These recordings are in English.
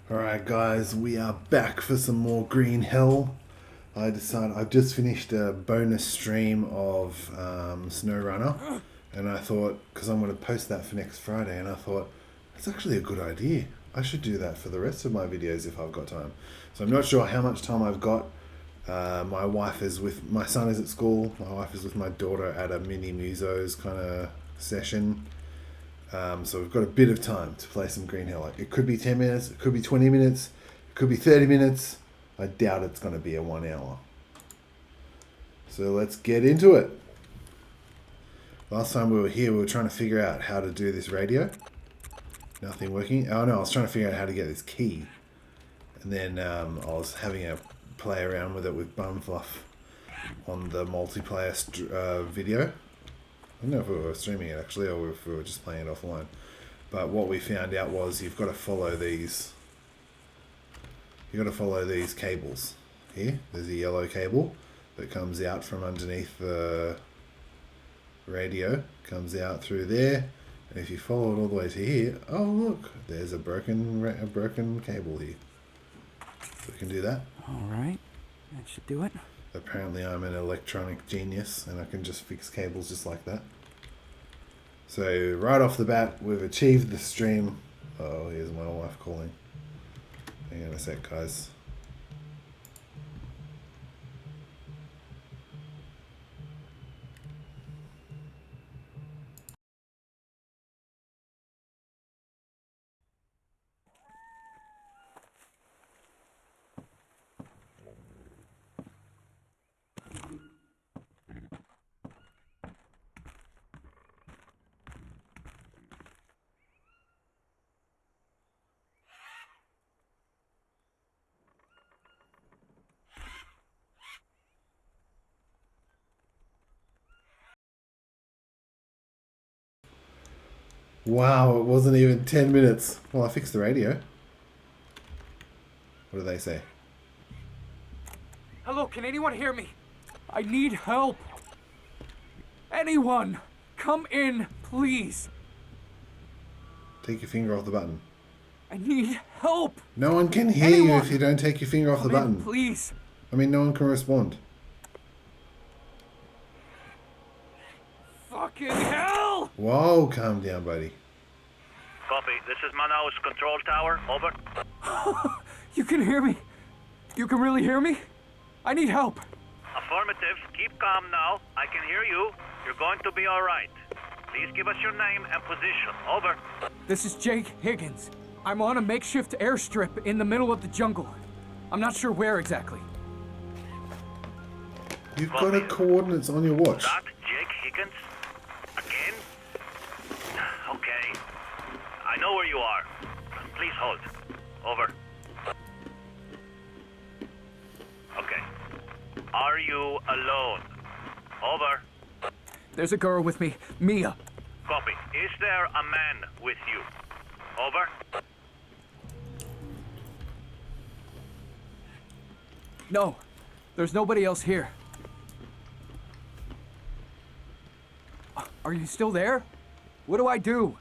Alright guys, we are back for some more Green Hell. I've just finished a bonus stream of SnowRunner, and I thought, because I'm going to post that for next Friday, and I thought, that's actually a good idea. I should do that for the rest of my videos if I've got time. So I'm not sure how much time I've got. My son is at school, my wife is with my daughter at a mini musos kind of session. So we've got a bit of time to play some Green Hell. It could be 10 minutes, it could be 20 minutes, it could be 30 minutes. I doubt it's going to be a 1 hour. So let's get into it. Last time we were here, we were trying to figure out how to do this radio. Nothing working. Oh no, I was trying to figure out how to get this key. And then I was having a play around with it with Bumfluff on the multiplayer video. I don't know if we were streaming it actually, or if we were just playing it offline. But what we found out was you've got to follow these. You've got to follow these cables. Here, there's a yellow cable that comes out from underneath the radio. Comes out through there, and if you follow it all the way to here, oh look, there's a broken cable here. So we can do that. All right, that should do it. Apparently I'm an electronic genius and I can just fix cables just like that. So right off the bat, we've achieved the stream. Oh, here's my wife calling. Hang on a sec, guys. Wow, it wasn't even 10 minutes. Well, I fixed the radio. What do they say? Hello, can anyone hear me? I need help. Anyone, come in, please. Take your finger off the button. I need help. No one can hear you if you don't take your finger off the Come in, button. please. I mean, no one can respond. Fucking hell! Whoa, calm down, buddy. Copy. This is Manaus Control Tower. Over. You can hear me? You can really hear me? I need help. Affirmative. Keep calm now. I can hear you. You're going to be all right. Please give us your name and position. Over. This is Jake Higgins. I'm on a makeshift airstrip in the middle of the jungle. I'm not sure where exactly. You've got the coordinates on your watch. That Jake Higgins? Again? Okay. I know where you are. Please hold. Over. Okay. Are you alone? Over. There's a girl with me, Mia. Copy. Is there a man with you? Over. No, there's nobody else here. Are you still there? What do I do?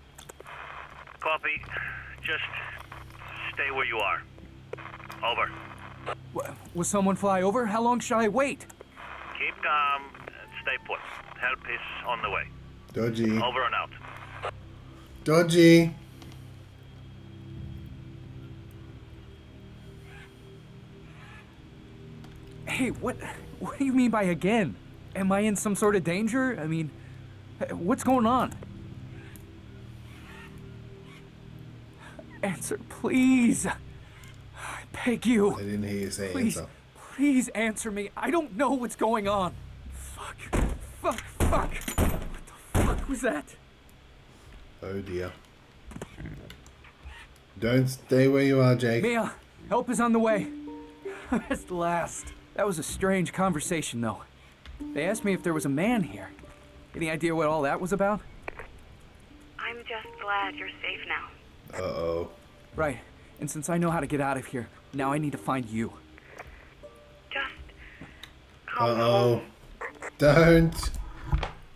Copy. Just stay where you are. Over. Will someone fly over? How long shall I wait? Keep calm and stay put. Help is on the way. Dodgy. Over and out. Dodgy. Hey, what do you mean by again? Am I in some sort of danger? I mean, what's going on? Answer, please. I beg you. I didn't hear you say Please, answer. please answer me. I don't know what's going on. Fuck. Fuck. Fuck. What the fuck was that? Oh dear. Don't stay where you are, Jake. Mia, help is on the way. At last. That was a strange conversation, though. They asked me if there was a man here. Any idea what all that was about? I'm just glad you're safe now. Uh-oh. Right. And since I know how to get out of here, now I need to find you. Just come Uh-oh. home. Don't.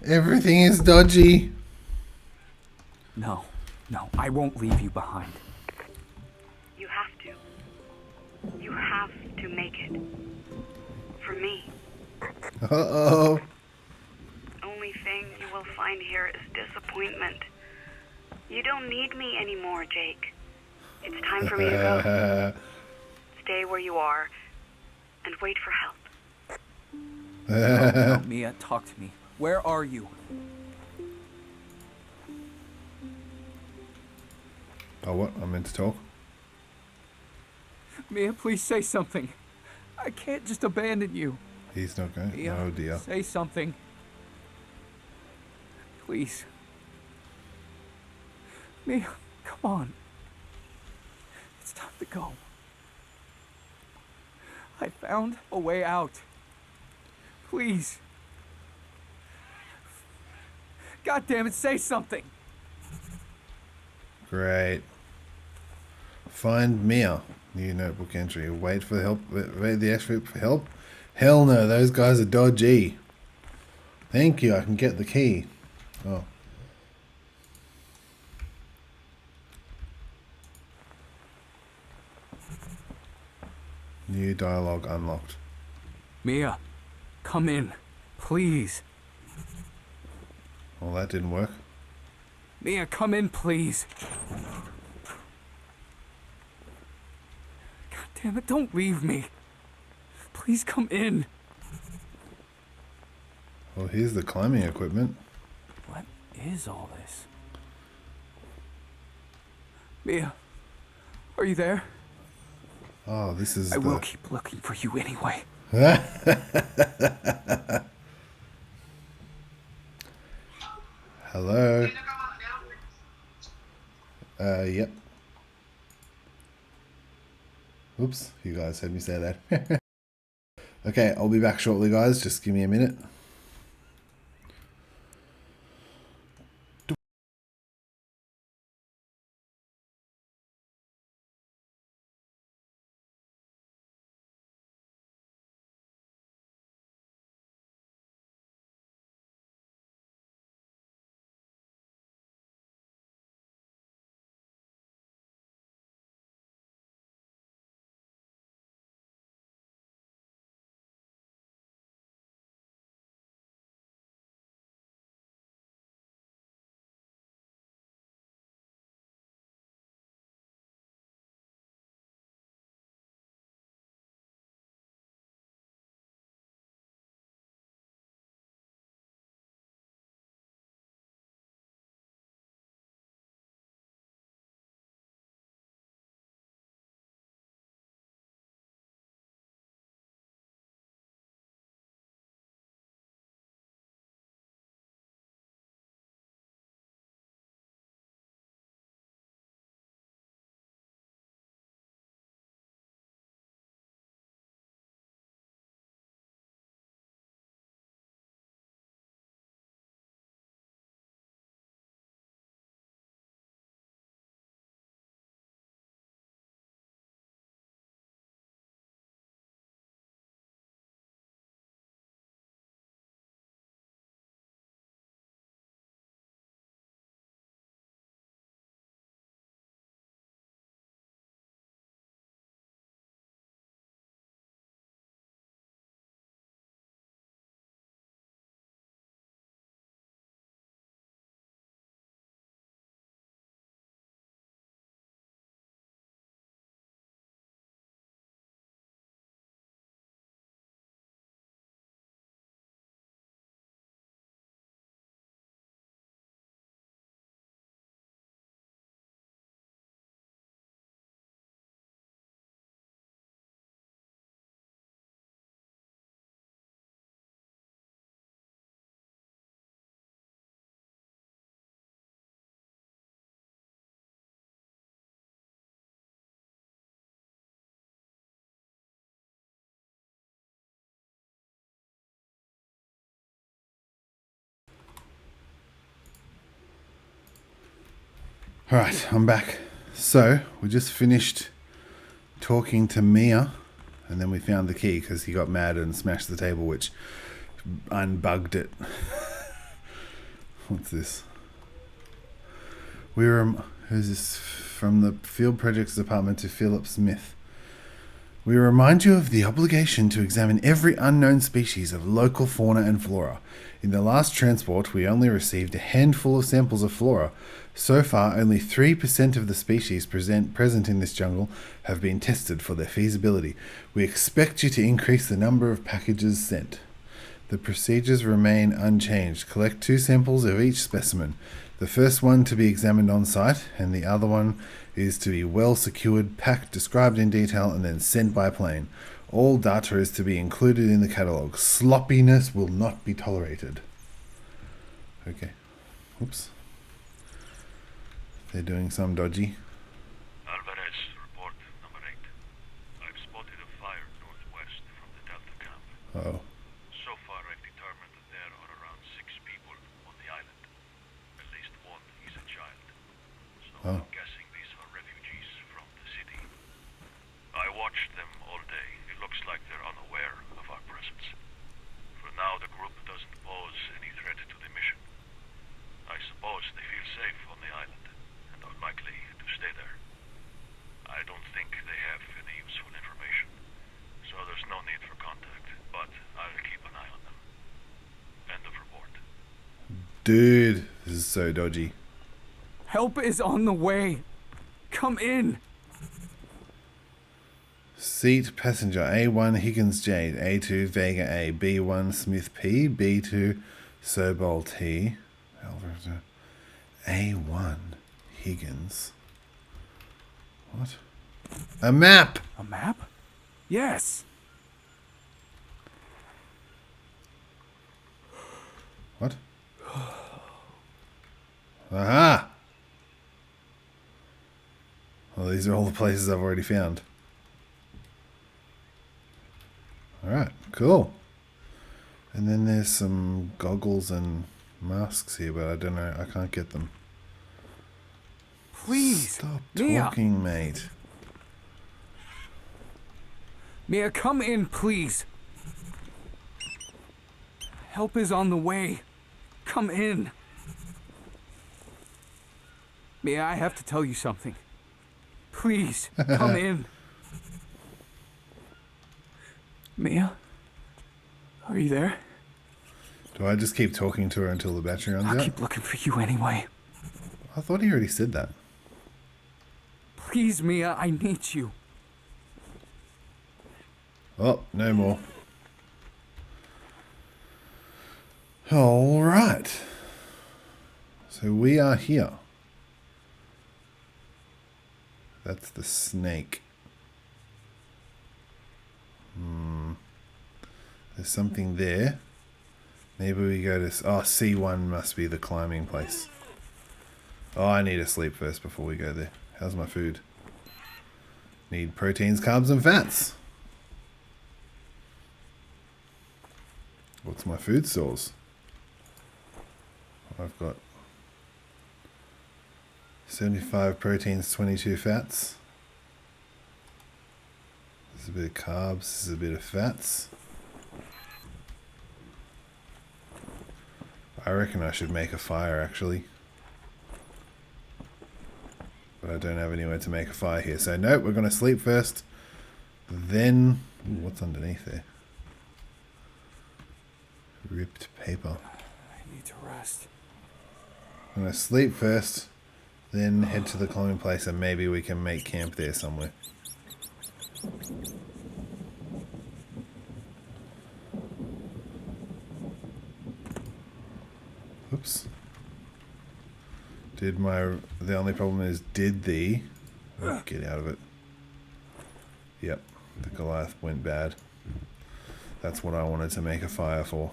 Everything is dodgy. No, I won't leave you behind. You have to. You have to make it. For me. Uh-oh. Only thing you will find here is disappointment. You don't need me anymore, Jake. It's time for me to go. Stay where you are and wait for help. No, Mia, talk to me. Where are you? Oh, what? I meant to talk? Mia, please say something. I can't just abandon you. He's not going. Mia, Oh, dear. say something. Please. Mia, come on. It's time to go. I found a way out. Please. God damn it, say something. Great. Find Mia. New notebook entry. Wait for help. Wait the extra for help. Hell no, those guys are dodgy. Thank you, I can get the key. Oh. New dialogue unlocked. Mia, come in. Please. Well, that didn't work. Mia, come in, please. God damn it, don't leave me. Please come in. Well, here's the climbing equipment. What is all this? Mia, are you there? Oh, this is I will keep looking for you anyway. Hello. Yep. Oops, you guys heard me say that. Okay, I'll be back shortly, guys. Just give me a minute. Alright, I'm back. So, we just finished talking to Mia, and then we found the key because he got mad and smashed the table, which unbugged it. What's this? Who's this? From the Field Projects Department to Philip Smith. We remind you of the obligation to examine every unknown species of local fauna and flora. In the last transport, we only received a handful of samples of flora. So far, only 3% of the species present in this jungle have been tested for their feasibility. We expect you to increase the number of packages sent. The procedures remain unchanged. Collect 2 samples of each specimen. The first one to be examined on site, and the other one is to be well secured, packed, described in detail, and then sent by plane. All data is to be included in the catalogue. Sloppiness will not be tolerated. Okay. Oops. They're doing some dodgy. Alvarez, report number 8. I've spotted a fire northwest from the Delta camp. Oh. So far, I've determined that there are around 6 people on the island. At least one is a child. So Oh. I'm guessing these are refugees from the city. I watched them all day. It looks like they're unaware of our presence. For now, the group doesn't pose any threat to the mission. I suppose they feel safe on the island and are likely to stay there. I don't think they have any useful information, so there's no need for contact, but I'll keep an eye on them. End of report. Dude, this is so dodgy. Help is on the way. Come in. Seat passenger A1 Higgins Jade, A2 Vega A, B1 Smith P, B2 Sobol T, A1 Higgins. What? A map! A map? Yes. What? Aha! Well, these are all the places I've already found. Alright, cool. And then there's some goggles and masks here, but I don't know, I can't get them. Please. Stop Mia. talking, mate. Mia, come in, please. Help is on the way. Come in. Mia, I have to tell you something. Please, come in. Mia? Are you there? Do I just keep talking to her until the battery runs I'll out? keep looking for you anyway. I thought he already said that. Please, Mia, I need you. Oh, no more. Alright. So we are here. That's the snake. There's something there. Maybe we go to... Oh, C1 must be the climbing place. Oh, I need to sleep first before we go there. How's my food? Need proteins, carbs, and fats. What's my food source? I've got 75 proteins, 22 fats. This is a bit of carbs, this is a bit of fats. I reckon I should make a fire actually. But I don't have anywhere to make a fire here. So nope, we're going to sleep first. Then... Ooh, what's underneath there? Ripped paper. I need to rest. I'm going to sleep first. Then head to the climbing place and maybe we can make camp there somewhere. Oops. The only problem is, oh, get out of it. Yep, the Goliath went bad. That's what I wanted to make a fire for.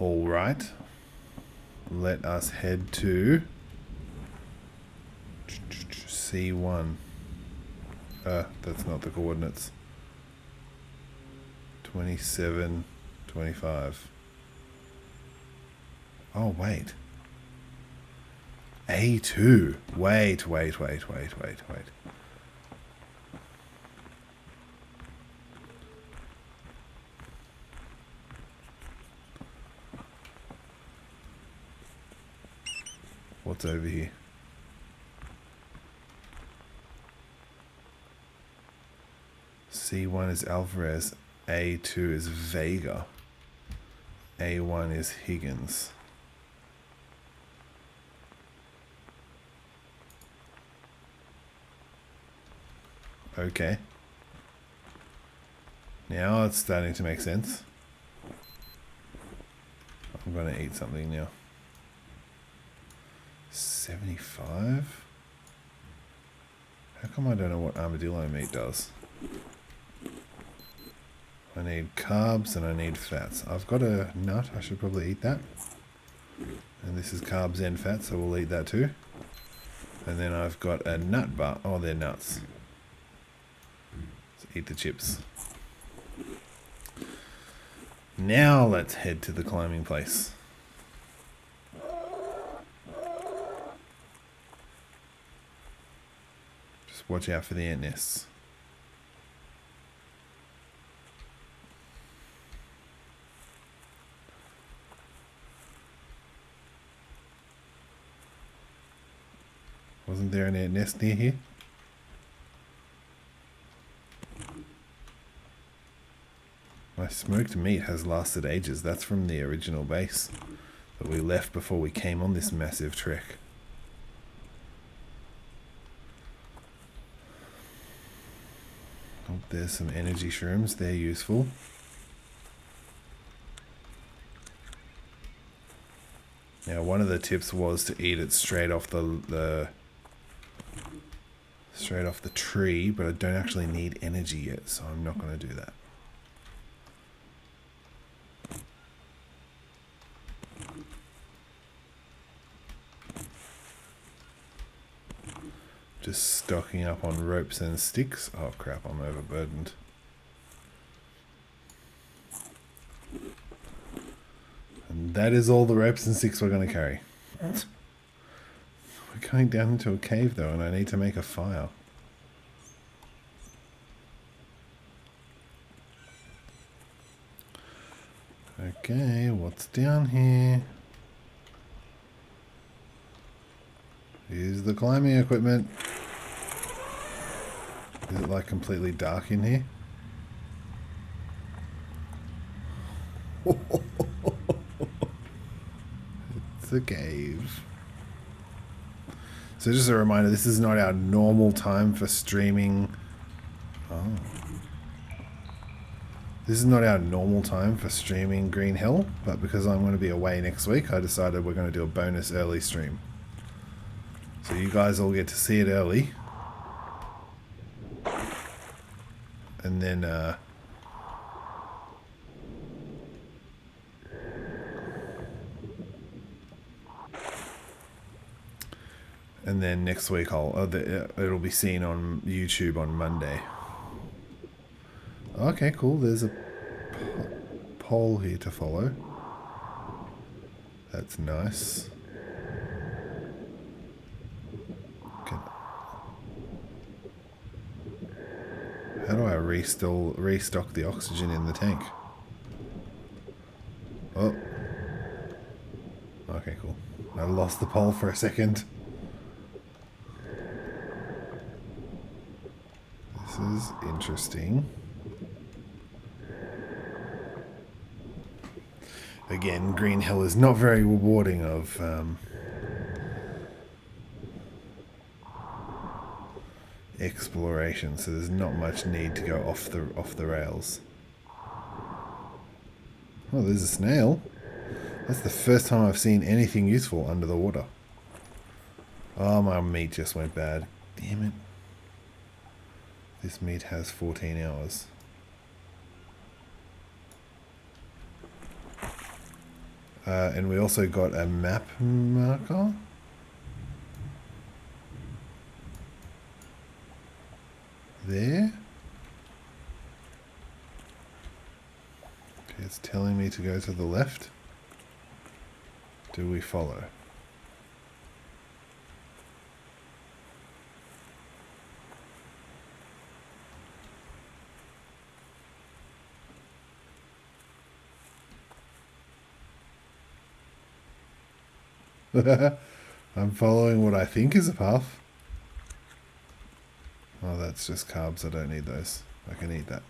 Alright. Let us head to C1. That's not the coordinates. 27, 25. Oh, wait. A2. Wait. What's over here? C1 is Alvarez. A2 is Vega. A1 is Higgins. Okay. Now it's starting to make sense. I'm gonna eat something now. 75? How come I don't know what armadillo meat does? I need carbs and I need fats. I've got a nut, I should probably eat that. And this is carbs and fats, so we'll eat that too. And then I've got a nut bar. Oh, they're nuts. Let's eat the chips. Now let's head to the climbing place. Just watch out for the ant nests. Wasn't there an ant nest near here? My smoked meat has lasted ages. That's from the original base that we left before we came on this massive trek. Oh, there's some energy shrooms. They're useful. Now, one of the tips was to eat it straight off the tree, but I don't actually need energy yet, so I'm not going to do that. Just stocking up on ropes and sticks. Oh crap, I'm overburdened. And that is all the ropes and sticks we're going to carry. We're going down into a cave though, and I need to make a fire. Okay, what's down here? Here's the climbing equipment. Is it like completely dark in here? It's a cave. So just a reminder, this is not our normal time for streaming. Oh. This is not our normal time for streaming Green Hill, but because I'm going to be away next week, I decided we're going to do a bonus early stream. So you guys all get to see it early. And then, next week it'll be seen on YouTube on Monday. Okay, cool. There's a pole here to follow. That's nice. How do I restock the oxygen in the tank? Oh. Okay, cool. I lost the pole for a second. This is interesting. Again, Green Hill is not very rewarding of exploration, so there's not much need to go off the rails. Oh, there's a snail. That's the first time I've seen anything useful under the water. Oh, my meat just went bad. Damn it. This meat has 14 hours. And we also got a map marker. There. Okay, it's telling me to go to the left. Do we follow? I'm following what I think is a path. Oh, that's just carbs. I don't need those. I can eat that.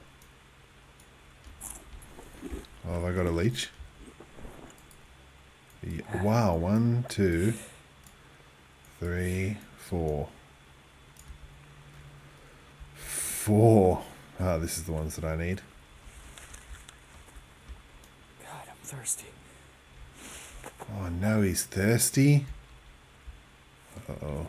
Oh, have I got a leech? Yeah. Wow, 1, 2, 3, 4. 4. Ah, this is the ones that I need. God, I'm thirsty. Oh no, he's thirsty. Uh-oh.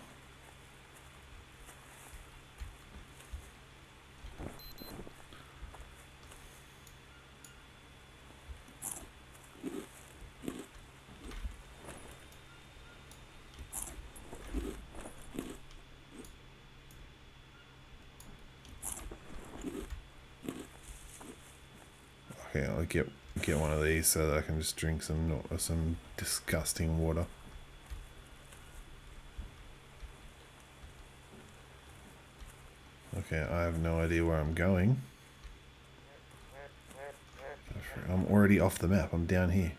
Okay, I'll get one of these so that I can just drink some disgusting water. Okay, I have no idea where I'm going. I'm already off the map. I'm down here.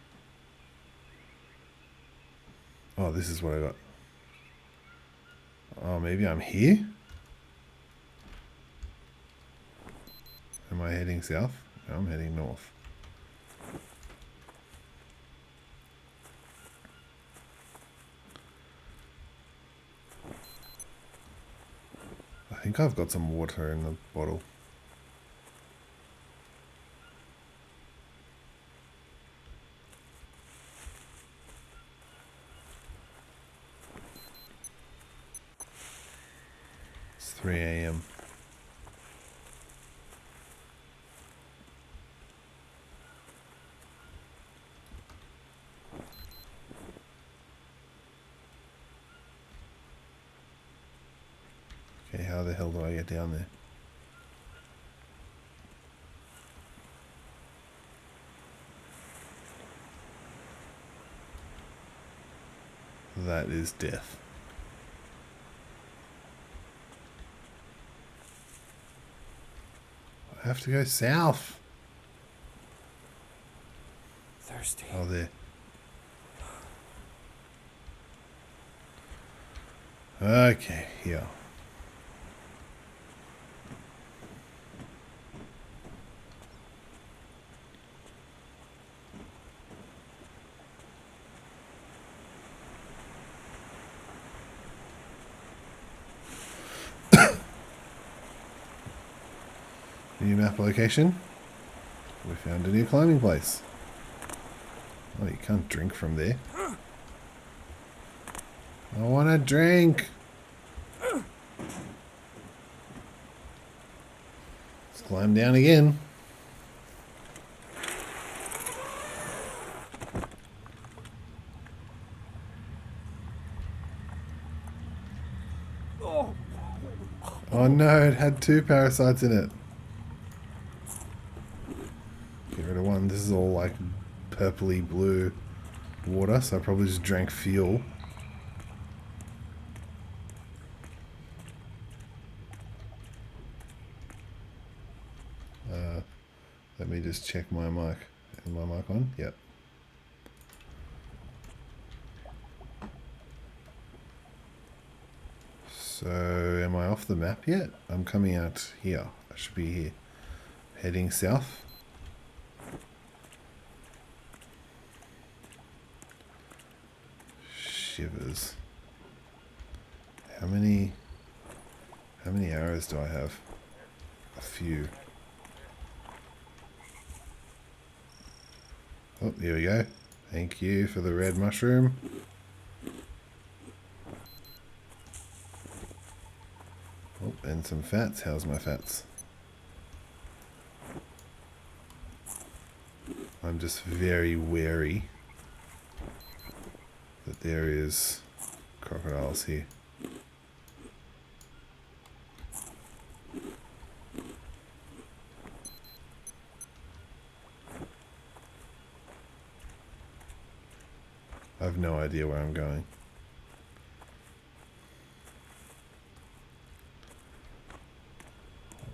Oh, this is what I got. Oh, maybe I'm here? Am I heading south? No, I'm heading north. I think I've got some water in the bottle. It's 3 a.m. Okay, how the hell do I get down there? That is death. I have to go south. Thirsty. Oh, there. Okay, here. New map location. We found a new climbing place. Oh, you can't drink from there. I want to drink. Let's climb down again. Oh no, it had 2 parasites in it. Get rid of one. This is all like purpley blue water, so I probably just drank fuel. Let me just check my mic. Is my mic on? Yep. So, am I off the map yet? I'm coming out here. I should be here. Heading south. Shivers. How many arrows do I have? A few. Oh, here we go. Thank you for the red mushroom. Oh, and some fats. How's my fats? I'm just very wary that there is crocodiles here. I have no idea where I'm going.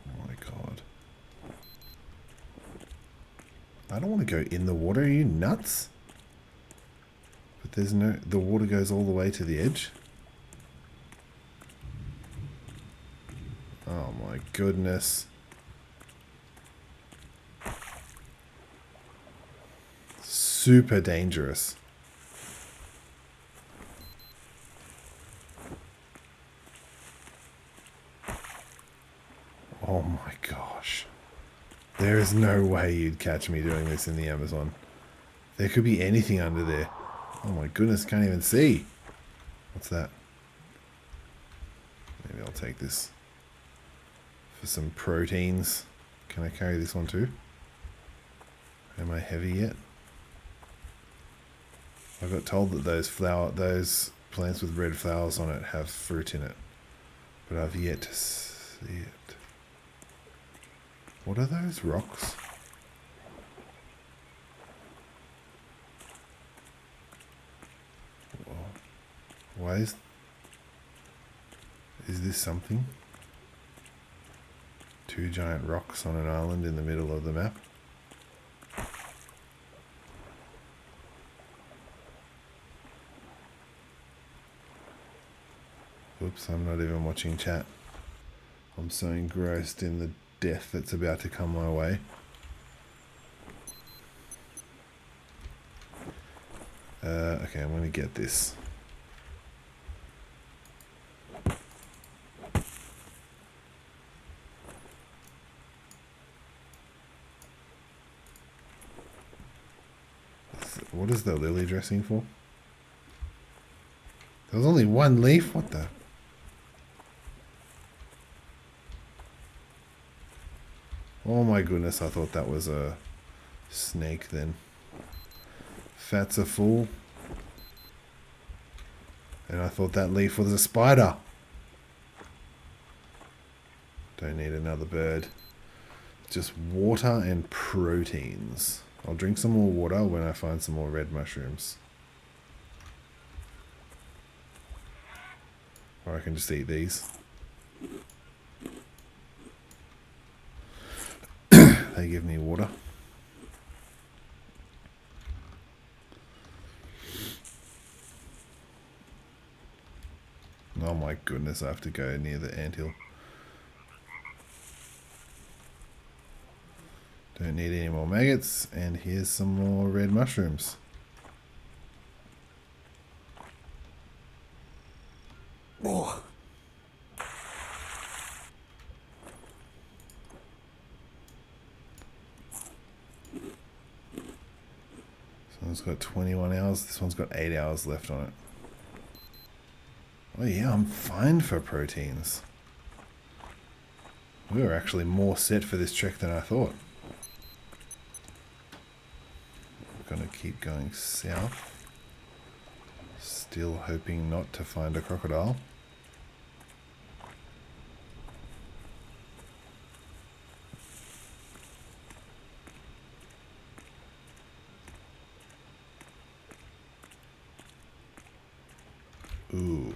Oh my god. I don't want to go in the water. Are you nuts? For there's no... The water goes all the way to the edge? Oh my goodness. Super dangerous. Oh my gosh. There is no way you'd catch me doing this in the Amazon. There could be anything under there. Oh my goodness, can't even see. What's that? Maybe I'll take this for some proteins. Can I carry this one too? Am I heavy yet? I got told that those plants with red flowers on it have fruit in it, but I've yet to see it. What are those rocks? Whoa. Why is this something? Two giant rocks on an island in the middle of the map. Oops, I'm not even watching chat. I'm so engrossed in the death that's about to come my way. Okay, I'm going to get this. What is the lily dressing for? There was only one leaf? What the? Oh my goodness, I thought that was a snake then. Fats are full. And I thought that leaf was a spider. Don't need another bird. Just water and proteins. I'll drink some more water when I find some more red mushrooms. Or I can just eat these. They give me water. Oh my goodness, I have to go near the anthill. Don't need any more maggots, and here's some more red mushrooms. Oh. This one's got 21 hours, this one's got 8 hours left on it. Oh yeah, I'm fine for proteins. We were actually more set for this trek than I thought. I'm gonna keep going south. Still hoping not to find a crocodile. Ooh.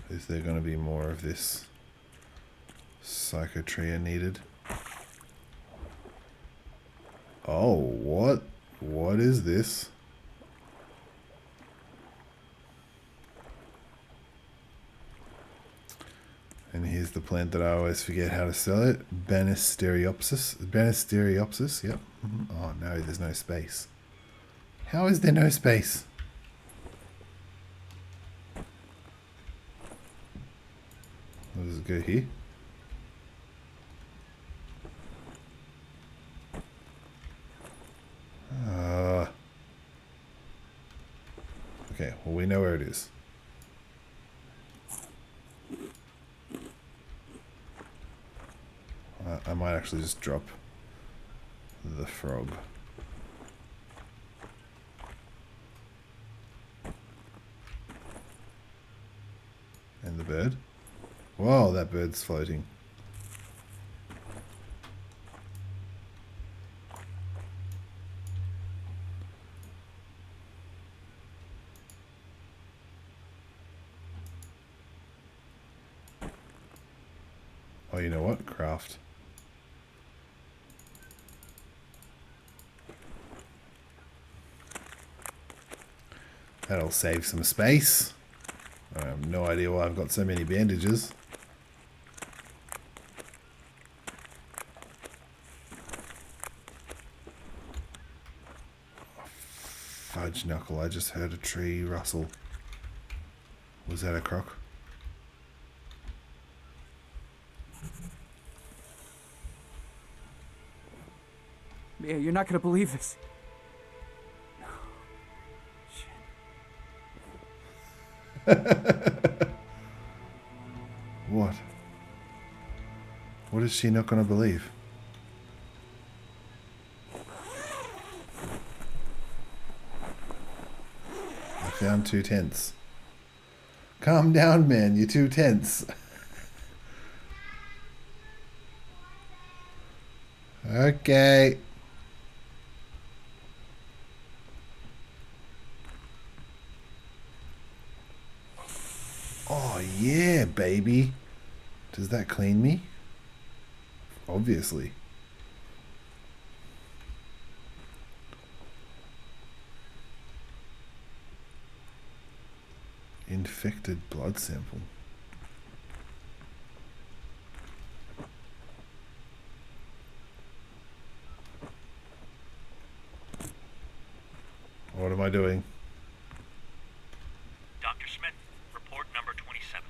Is there going to be more of this psychotria needed? Oh, what? What is this? And here's the plant that I always forget how to sell it. Banisteriopsis. Banisteriopsis, yep. Oh no, there's no space. How is there no space? Does it go here? Okay, well we know where it is. I might actually just drop the frog. And the bird. Wow, that bird's floating. Oh, you know what? Craft. That'll save some space. I have no idea why I've got so many bandages. Fudge knuckle, I just heard a tree rustle. Was that a croc? Yeah, you're not gonna believe this. What? What is she not going to believe? I found 2 tents. Calm down, man. You're too tense. Okay. Oh, yeah, baby. Does that clean me? Obviously. Infected blood sample. What am I doing? Dr. Smith, report number 27.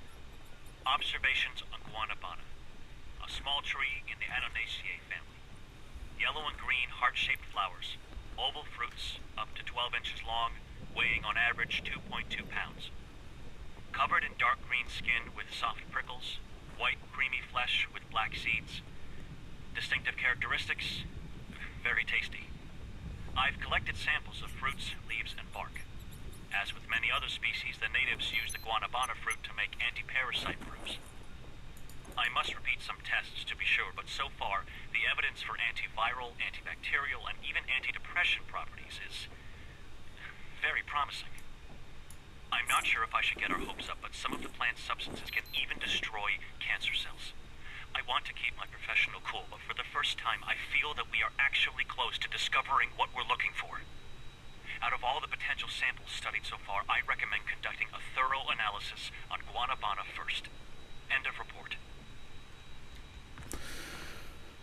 Observations on Guanabana. A small tree in the Anonaceae family. Yellow and green heart-shaped flowers. Oval fruits, up to 12 inches long, weighing on average 2.2 pounds. Covered in dark green skin with soft prickles. White creamy flesh with black seeds. Distinctive characteristics, very tasty. I've collected samples of fruits, leaves, and bark. As with many other species, the natives use the guanabana fruit to make anti-parasite brews. I must repeat some tests to be sure, but so far, the evidence for antiviral, antibacterial, and even antidepressant properties is very promising. I'm not sure if I should get our hopes up, but some of the plant substances can even destroy cancer cells. I want to keep my professional cool, but for the first time, I feel that we are actually close to discovering what we're looking for. Out of all the potential samples studied so far, I recommend conducting a thorough analysis on guanabana first. End of report.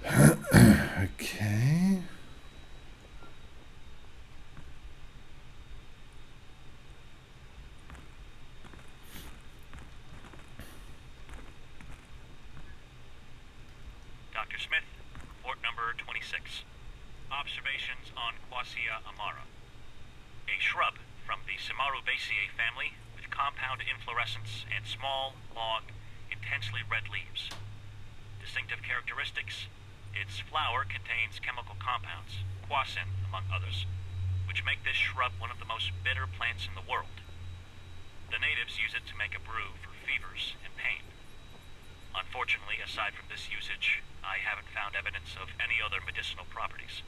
Okay. Dr. Smith, report number 26. Observations on Quassia amara. A shrub from the Samarubaceae family with compound inflorescence and small, long, intensely red leaves. Distinctive characteristics: its flower contains chemical compounds, quassin among others, which make this shrub one of the most bitter plants in the world. The natives use it to make a brew for fevers and pain. Unfortunately, aside from this usage, I haven't found evidence of any other medicinal properties.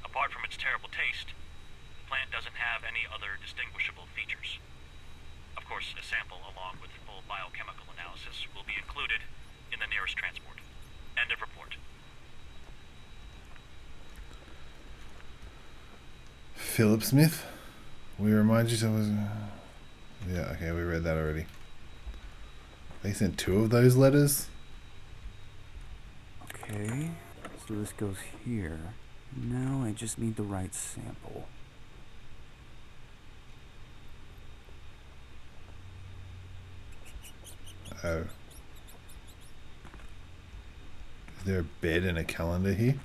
Apart from its terrible taste, the plant doesn't have any other distinguishable features. Of course, a sample along with full biochemical analysis will be included in the nearest transport. End of report. Philip Smith. We remind you to... Yeah, okay, we read that already. They sent 2 of those letters? Okay, so this goes here. Now I just need the right sample. Oh. Is there a bed and a calendar here?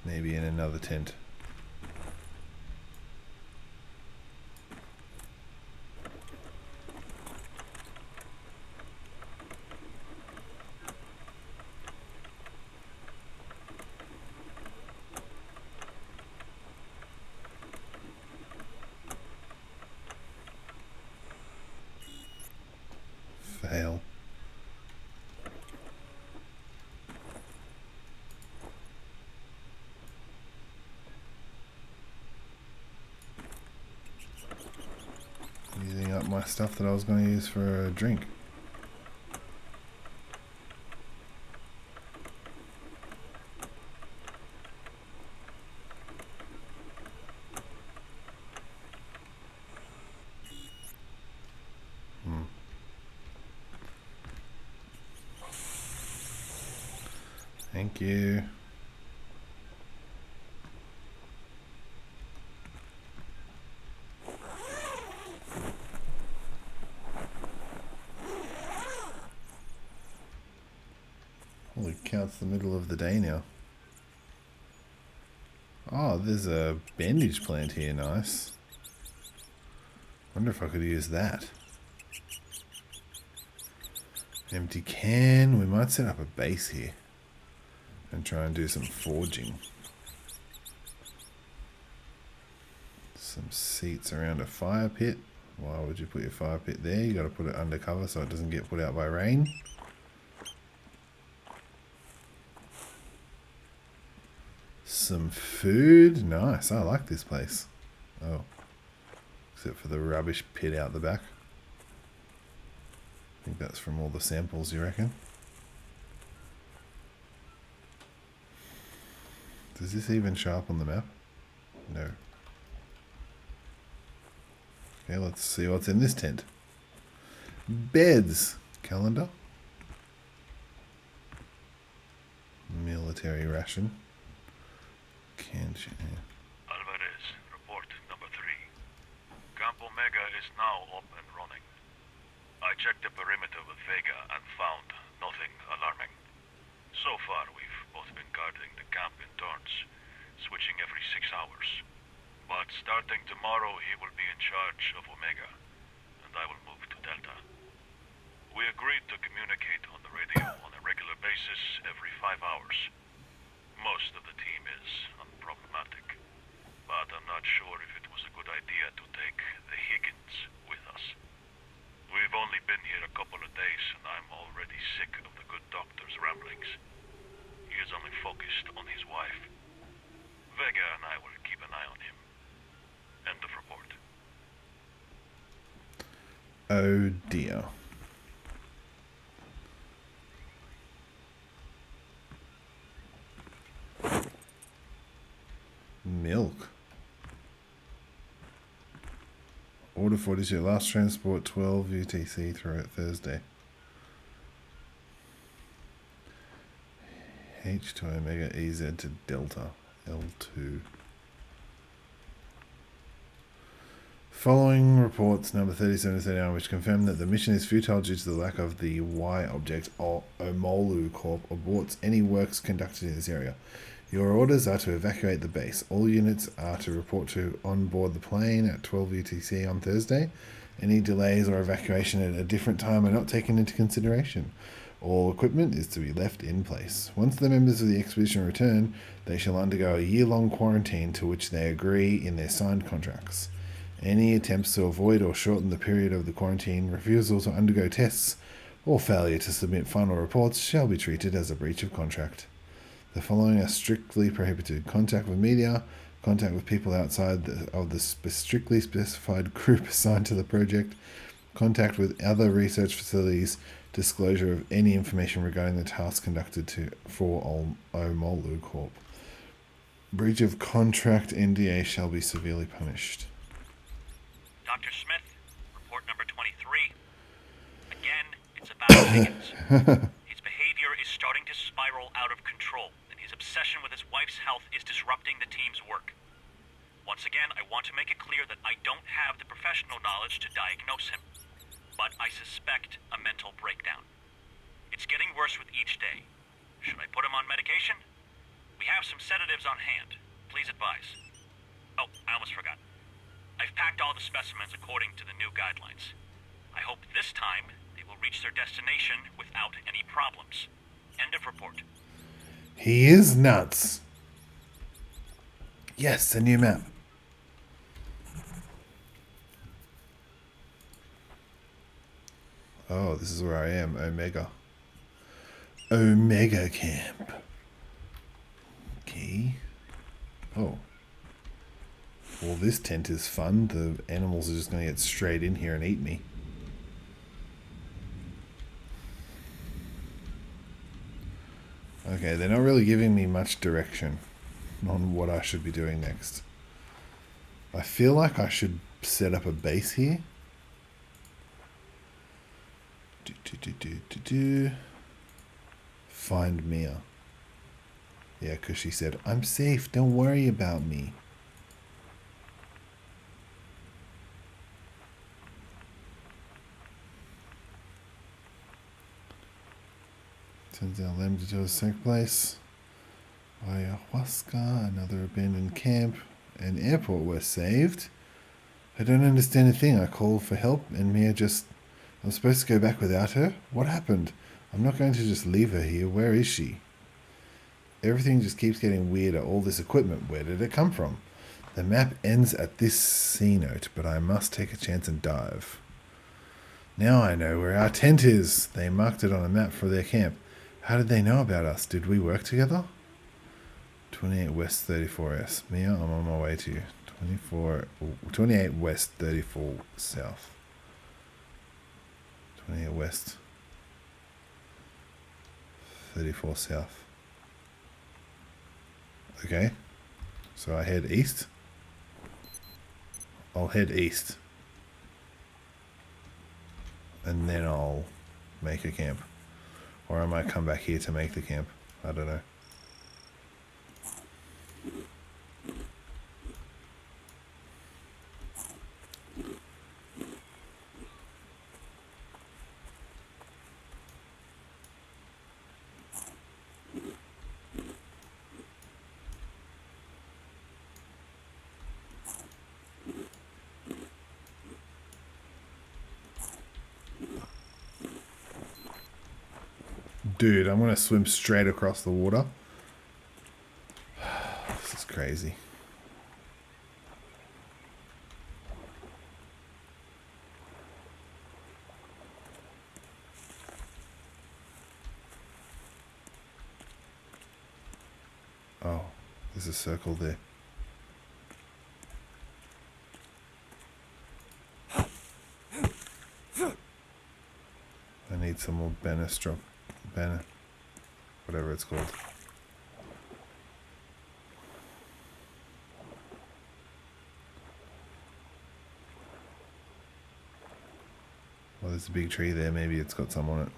Maybe in another tent. Fail. Using up my stuff that I was going to use for a drink. Thank you. Holy cow, it's the middle of the day now. Oh, there's a bandage plant here, nice. Wonder if I could use that. Empty can. We might set up a base here and try and do some forging. Some seats around a fire pit. Why would you put your fire pit there? You got to put it under cover so it doesn't get put out by rain. Some food. Nice. I like this place. Oh. Except for the rubbish pit out the back. I think that's from all the samples, you reckon? Does this even show up on the map? No. Okay, let's see what's in this tent. Beds. Calendar. Military ration. Alvarez, report number 3. Camp Omega is now up and running. I checked the perimeter with Vega and found nothing alarming. So far, we've both been guarding the camp in turns, switching every 6 hours. But starting tomorrow, he will be in charge of Omega, and I will move to Delta. We agreed to communicate on the radio on a regular basis every 5 hours. Most of the team is unproblematic, but I'm not sure if it was a good idea to take the Higgins with us. We've only been here a couple of days, and I'm already sick of the good doctor's ramblings. He is only focused on his wife. Vega and I will keep an eye on him. End of report. Oh dear. Milk. Order 42. Last transport 12 UTC through Thursday. H to Omega EZ to Delta L2. Following reports number 37 to 39, which confirm that the mission is futile due to the lack of the Y object, Omolu Corp aborts any works conducted in this area. Your orders are to evacuate the base. All units are to report to on board the plane at 12 UTC on Thursday. Any delays or evacuation at a different time are not taken into consideration. All equipment is to be left in place. Once the members of the expedition return, they shall undergo a year-long quarantine to which they agree in their signed contracts. Any attempts to avoid or shorten the period of the quarantine, refusal to undergo tests, or failure to submit final reports shall be treated as a breach of contract. The following are strictly prohibited: contact with media, contact with people outside of the strictly specified group assigned to the project, contact with other research facilities, disclosure of any information regarding the task conducted for Omolu Corp. Breach of contract NDA shall be severely punished. Dr. Smith, report number 23. Again, it's about Higgins. His behavior is starting to spiral out of control, and his obsession with his wife's health is disrupting the team's work. Once again, I want to make it clear that I don't have the professional knowledge to diagnose him, but I suspect a mental breakdown. It's getting worse with each day. Should I put him on medication? We have some sedatives on hand. Please advise. Oh, I almost forgot. I've packed all the specimens according to the new guidelines. I hope this time they will reach their destination without any problems. End of report. He is nuts. Yes, a new map. Oh, this is where I am. Omega. Omega Camp. Okay. Oh. Well, this tent is fun. The animals are just going to get straight in here and eat me. Okay, they're not really giving me much direction on what I should be doing next. I feel like I should set up a base here. Find Mia. Yeah, because she said, I'm safe, don't worry about me. Turns out Lem to a safe place. Ayahuasca, another abandoned camp, an airport were saved. I don't understand a thing. I called for help and Mia just... I'm supposed to go back without her? What happened? I'm not going to just leave her here. Where is she? Everything just keeps getting weirder. All this equipment, where did it come from? The map ends at this C note, but I must take a chance and dive. Now I know where our tent is. They marked it on a map for their camp. How did they know about us? Did we work together? 28 West 34S. Mia, I'm on my way to you. 28 West 34 South. 28 West 34 South. Okay. So I head east. I'll head east. And then I'll make a camp. Or I might come back here to make the camp. I don't know. Dude, I'm going to swim straight across the water. This is crazy. Oh, there's a circle there. I need some more banner, whatever it's called. Well, there's a big tree there. Maybe it's got some on it.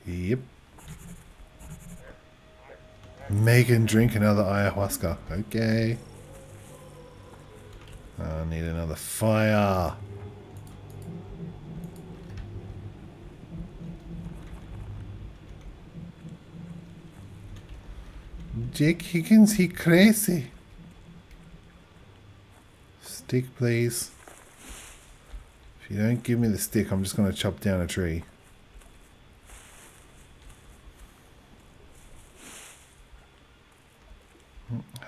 Yep. Make and drink another ayahuasca. Okay. I need another fire. Jake Higgins, he crazy. Stick, please. If you don't give me the stick, I'm just going to chop down a tree.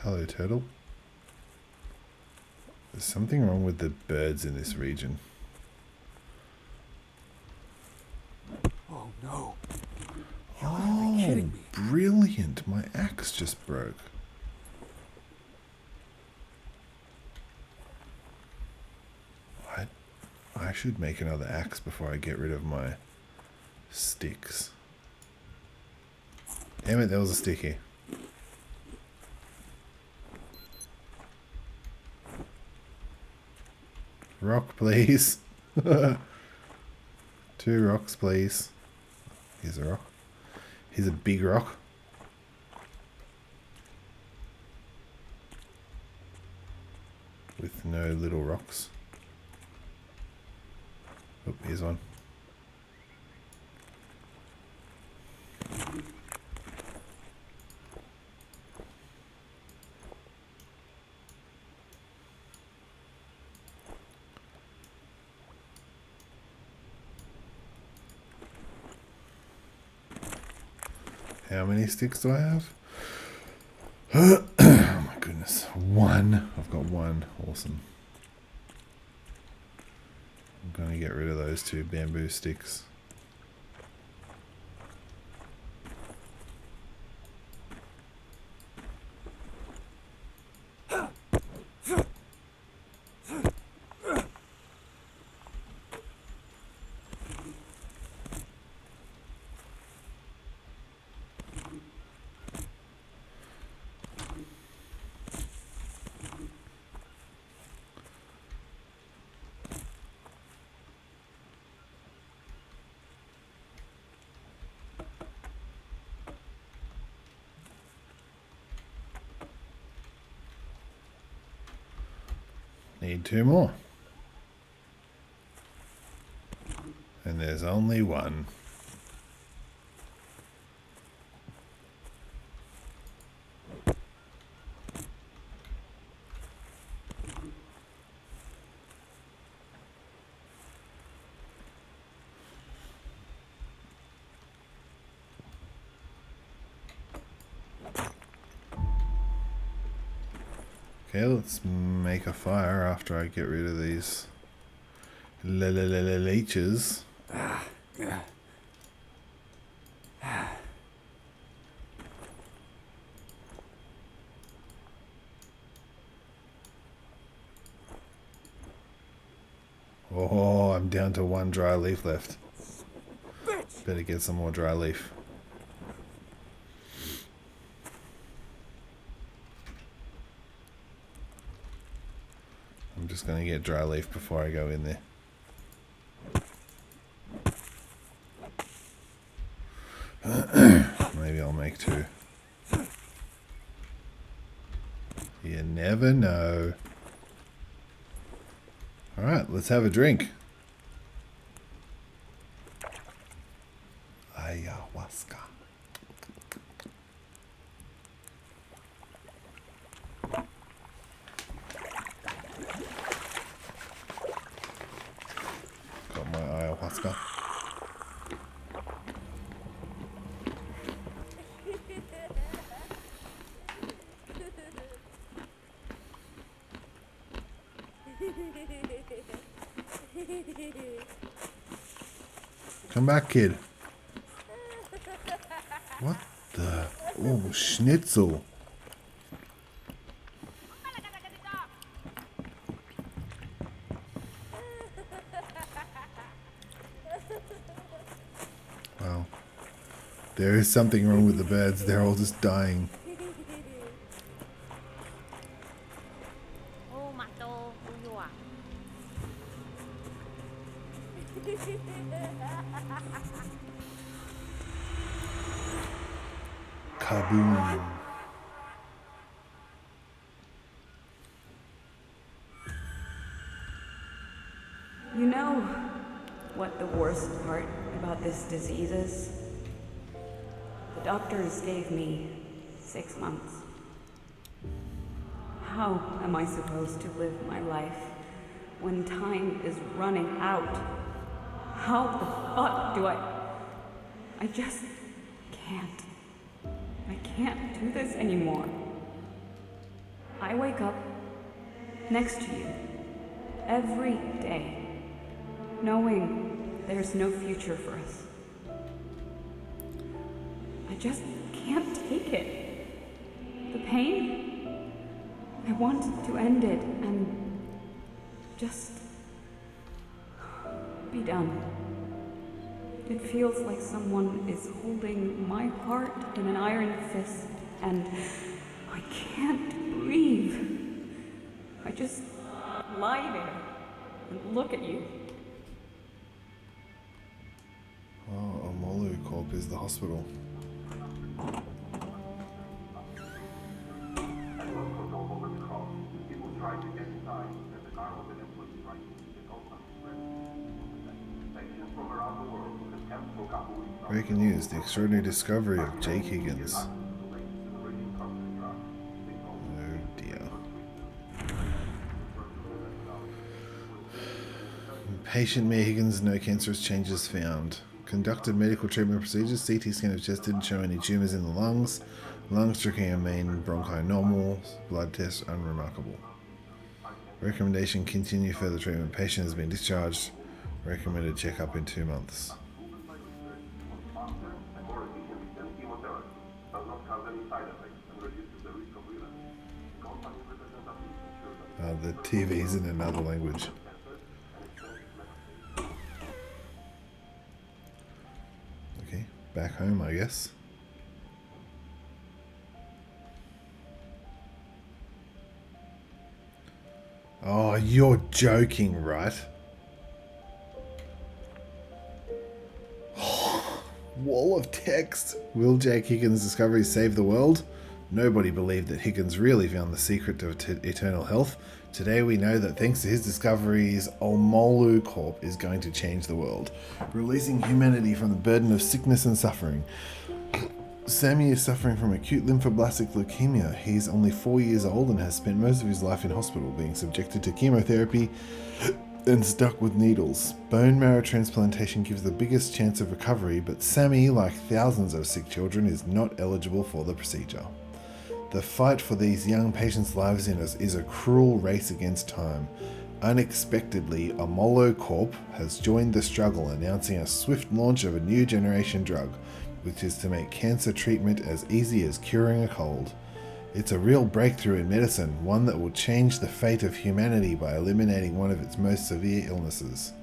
Hello, turtle. There's something wrong with the birds in this region. Oh no. You gotta be kidding me. Brilliant. My axe just broke. I should make another axe before I get rid of my sticks. Damn it, there was a stick here. Rock, please. 2 rocks, please. Here's a rock. Here's a big rock. With no little rocks. Oh, here's one. How many sticks do I have? Oh my goodness. 1. I've got 1. Awesome. I'm going to get rid of those 2 bamboo sticks. Need 2 more. And there's only 1. Okay, let's make a fire after I get rid of these leeches. Oh, I'm down to 1 dry leaf left. Better get some more dry leaf. I'm just going to get dry leaf before I go in there. Maybe I'll make 2. You never know. Alright, let's have a drink. Ayahuasca. Got my ayahuasca. Come back, kid. What the? Oh, schnitzel. Wow. There is something wrong with the birds. They're all just dying. Kaboom. You know what the worst part about this disease is? The doctors gave me 6 months. How am I supposed to live my life when time is running out? How the fuck do I just can't. I can't do this anymore. I wake up next to you every day, knowing there's no future for us. I just can't take it. The pain, I want to end it and just be done. It feels like someone is holding my heart in an iron fist, and I can't breathe. I just lie there and look at you. Oh, Omolu Corp is the hospital. Breaking news, the extraordinary discovery of Jake Higgins. Oh dear. Patient Mia Higgins, no cancerous changes found. Conducted medical treatment procedures. CT scan of chest didn't show any tumours in the lungs. Lungs tracking and main bronchi normal. Blood test unremarkable. Recommendation, continue further treatment. Patient has been discharged. Recommended checkup in 2 months. The TV's in another language. Okay, back home, I guess. Oh, you're joking, right? Wall of text. Will Jake Higgins' discovery save the world? Nobody believed that Higgins really found the secret to eternal health. Today we know that thanks to his discoveries, Omolu Corp is going to change the world, releasing humanity from the burden of sickness and suffering. Sammy is suffering from acute lymphoblastic leukemia. He's only 4 years old and has spent most of his life in hospital, being subjected to chemotherapy and stuck with needles. Bone marrow transplantation gives the biggest chance of recovery, but Sammy, like thousands of sick children, is not eligible for the procedure. The fight for these young patients' lives is a cruel race against time. Unexpectedly, Omolu Corp has joined the struggle, announcing a swift launch of a new generation drug, which is to make cancer treatment as easy as curing a cold. It's a real breakthrough in medicine, one that will change the fate of humanity by eliminating one of its most severe illnesses.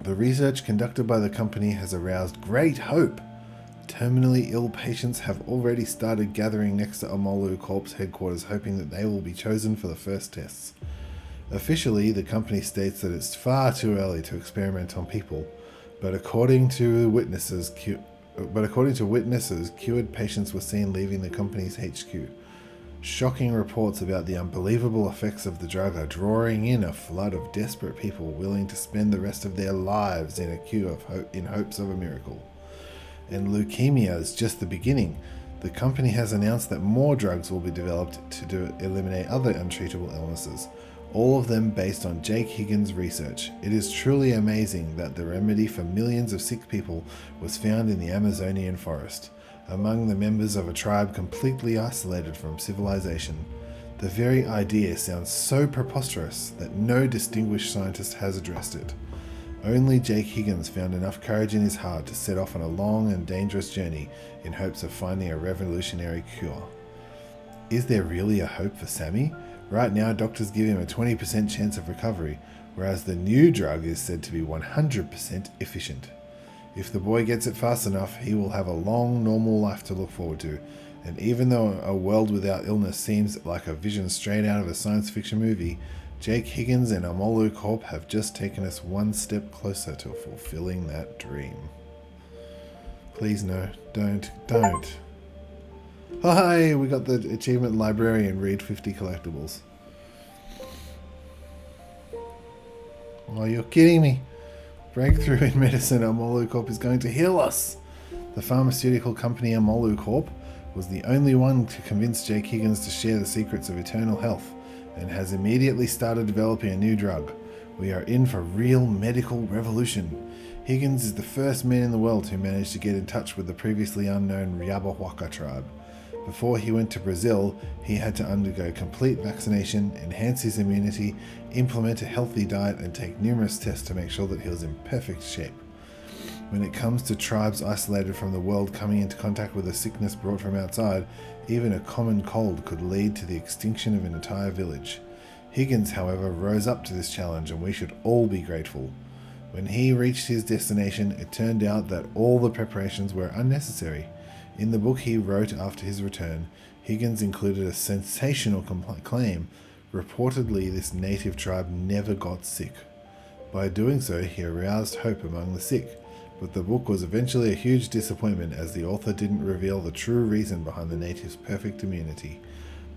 The research conducted by the company has aroused great hope. Terminally ill patients have already started gathering next to Omolu Corp's headquarters, hoping that they will be chosen for the first tests. Officially, the company states that it's far too early to experiment on people, but according to witnesses, cured patients were seen leaving the company's HQ. Shocking reports about the unbelievable effects of the drug are drawing in a flood of desperate people willing to spend the rest of their lives in a queue in hopes of a miracle. And leukemia is just the beginning. The company has announced that more drugs will be developed to eliminate other untreatable illnesses, all of them based on Jake Higgins' research. It is truly amazing that the remedy for millions of sick people was found in the Amazonian forest, among the members of a tribe completely isolated from civilization. The very idea sounds so preposterous that no distinguished scientist has addressed it. Only Jake Higgins found enough courage in his heart to set off on a long and dangerous journey in hopes of finding a revolutionary cure. Is there really a hope for Sammy? Right now, doctors give him a 20% chance of recovery, whereas the new drug is said to be 100% efficient. If the boy gets it fast enough, he will have a long, normal life to look forward to, and even though a world without illness seems like a vision straight out of a science fiction movie, Jake Higgins and Omolu Corp have just taken us one step closer to fulfilling that dream. Please no, don't. Hi, we got the achievement librarian, read 50 collectibles. Oh, you're kidding me. Breakthrough in medicine, Omolu Corp is going to heal us. The pharmaceutical company Omolu Corp was the only one to convince Jake Higgins to share the secrets of eternal health, and has immediately started developing a new drug. We are in for real medical revolution. Higgins is the first man in the world who managed to get in touch with the previously unknown Yabahuaca tribe. Before he went to Brazil, he had to undergo complete vaccination, enhance his immunity, implement a healthy diet, and take numerous tests to make sure that he was in perfect shape. When it comes to tribes isolated from the world coming into contact with a sickness brought from outside, even a common cold could lead to the extinction of an entire village. Higgins, however, rose up to this challenge, and we should all be grateful. When he reached his destination, it turned out that all the preparations were unnecessary. In the book he wrote after his return, Higgins included a sensational claim. Reportedly, this native tribe never got sick. By doing so, he aroused hope among the sick. But the book was eventually a huge disappointment, as the author didn't reveal the true reason behind the native's perfect immunity.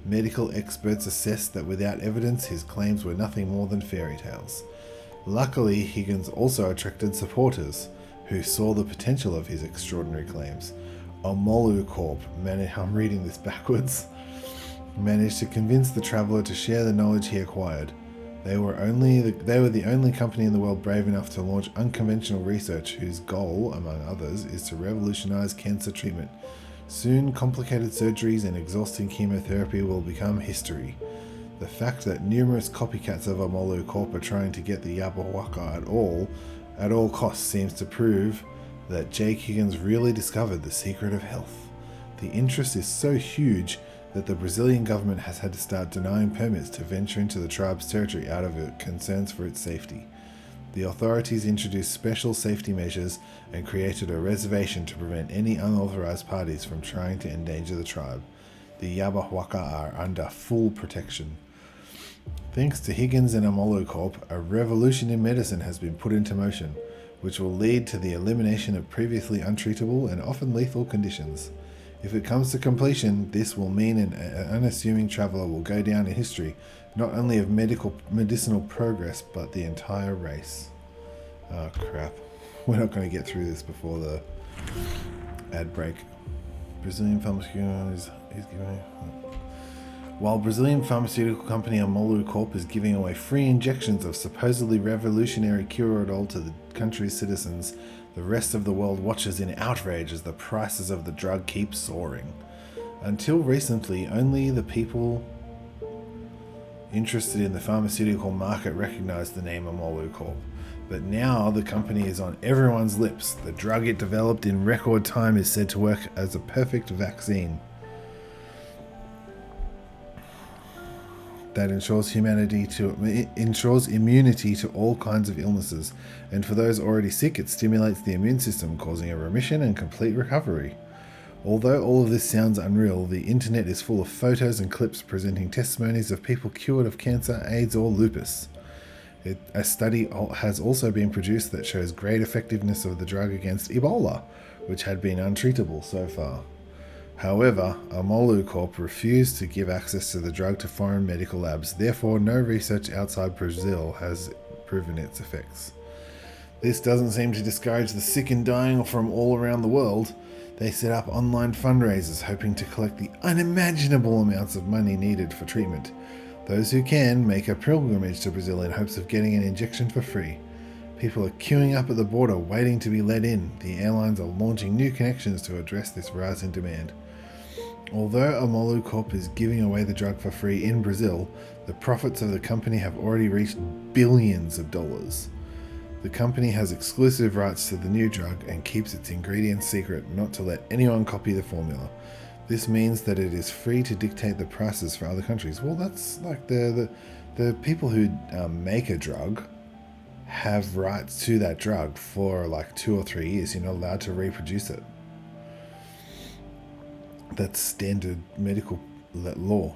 Medical experts assessed that without evidence, his claims were nothing more than fairy tales. Luckily, Higgins also attracted supporters who saw the potential of his extraordinary claims. Omolu Corp, I'm reading this backwards, managed to convince the traveller to share the knowledge he acquired. They were the only company in the world brave enough to launch unconventional research whose goal, among others, is to revolutionize cancer treatment. Soon, complicated surgeries and exhausting chemotherapy will become history. The fact that numerous copycats of Omolu Corp are trying to get the Yabahuaca at all costs seems to prove that Jake Higgins really discovered the secret of health. The interest is so huge that the Brazilian government has had to start denying permits to venture into the tribe's territory out of concerns for its safety. The authorities introduced special safety measures and created a reservation to prevent any unauthorized parties from trying to endanger the tribe. The Yabahuaca are under full protection. Thanks to Higgins and Omolu Corp, a revolution in medicine has been put into motion, which will lead to the elimination of previously untreatable and often lethal conditions. If it comes to completion, this will mean an unassuming traveler will go down in history, not only of medicinal progress, but the entire race. Oh crap. We're not going to get through this before the ad break. Brazilian pharmaceutical is giving... While Brazilian pharmaceutical company Amolu Corp is giving away free injections of supposedly revolutionary Curodol to the country's citizens, the rest of the world watches in outrage as the prices of the drug keep soaring. Until recently, only the people interested in the pharmaceutical market recognized the name Amolu Corp. But now the company is on everyone's lips. The drug it developed in record time is said to work as a perfect vaccine that ensures immunity to all kinds of illnesses, and for those already sick, it stimulates the immune system, causing a remission and complete recovery. Although all of this sounds unreal, the internet is full of photos and clips presenting testimonies of people cured of cancer, AIDS, or lupus. A study has also been produced that shows great effectiveness of the drug against Ebola, which had been untreatable so far. However, Amolu Corp refused to give access to the drug to foreign medical labs, therefore no research outside Brazil has proven its effects. This doesn't seem to discourage the sick and dying from all around the world. They set up online fundraisers hoping to collect the unimaginable amounts of money needed for treatment. Those who can make a pilgrimage to Brazil in hopes of getting an injection for free. People are queuing up at the border waiting to be let in. The airlines are launching new connections to address this rise in demand. Although Amolu Corp is giving away the drug for free in Brazil, the profits of the company have already reached billions of dollars. The company has exclusive rights to the new drug and keeps its ingredients secret, not to let anyone copy the formula. This means that it is free to dictate the prices for other countries. Well, that's like the people who make a drug have rights to that drug for like 2 or 3 years. You're not allowed to reproduce it. That's standard medical law.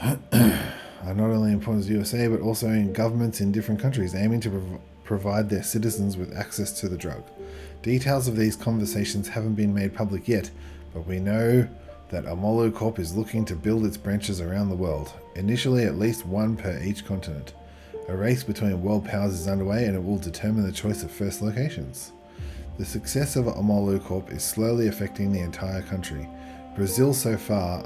Are not only important to the USA, but also in governments in different countries aiming to provide their citizens with access to the drug. Details of these conversations haven't been made public yet, but we know that Amolu Corp is looking to build its branches around the world, initially at least one per each continent. A race between world powers is underway, and it will determine the choice of first locations. The success of Amolu Corp is slowly affecting the entire country. Brazil, so far